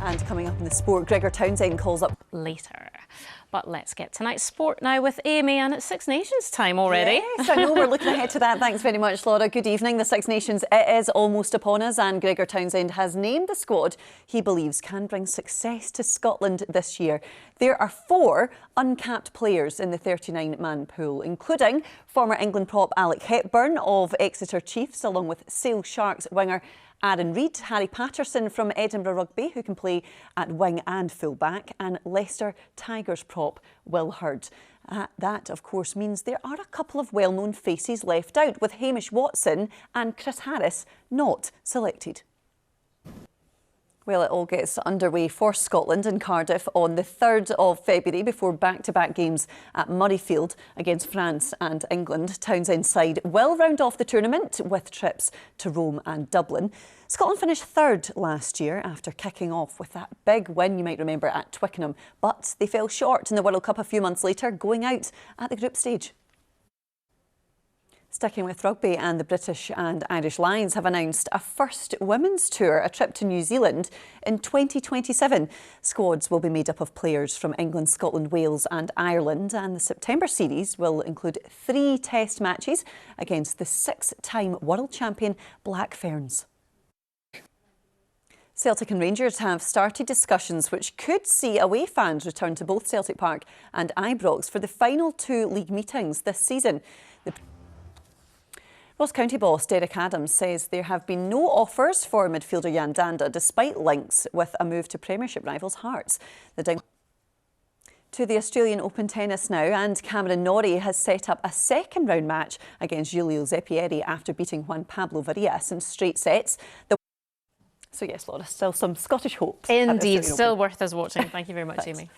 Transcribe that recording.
And coming up in the sport, Gregor Townsend calls up later. But let's get tonight's sport now with Amy, and it's Six Nations time already. Yes, I know, we're looking ahead to that. Thanks very much, Laura. Good evening. The Six Nations, it is almost upon us, and Gregor Townsend has named the squad he believes can bring success to Scotland this year. There are 4 uncapped players in the 39-man pool, including former England prop Alec Hepburn of Exeter Chiefs, along with Sale Sharks winger Aaron Reid, Harry Patterson from Edinburgh Rugby, who can play at wing and full-back, and Leicester Tigers prop Will Hurd. That, of course, means there are a couple of well-known faces left out, with Hamish Watson and Chris Harris not selected. Well, it all gets underway for Scotland in Cardiff on the 3rd of February before back-to-back games at Murrayfield against France and England. Townsend's side will round off the tournament with trips to Rome and Dublin. Scotland finished 3rd last year after kicking off with that big win, you might remember, at Twickenham. But they fell short in the World Cup a few months later, going out at the group stage. Sticking with rugby, and the British and Irish Lions have announced a first women's tour, a trip to New Zealand in 2027. Squads will be made up of players from England, Scotland, Wales and Ireland, and the September series will include 3 test matches against the 6-time world champion Black Ferns. Celtic and Rangers have started discussions which could see away fans return to both Celtic Park and Ibrox for the final 2 league meetings this season. Ross County boss Derek Adams says there have been no offers for midfielder Jan Danda, despite links with a move to Premiership rivals Hearts. To the Australian Open tennis now, and Cameron Norrie has set up a second-round match against Giulio Zeppieri after beating Juan Pablo Varillas in straight sets. So yes, Laura, still some Scottish hope. Indeed, still worth us watching. Thank you very much, Amy.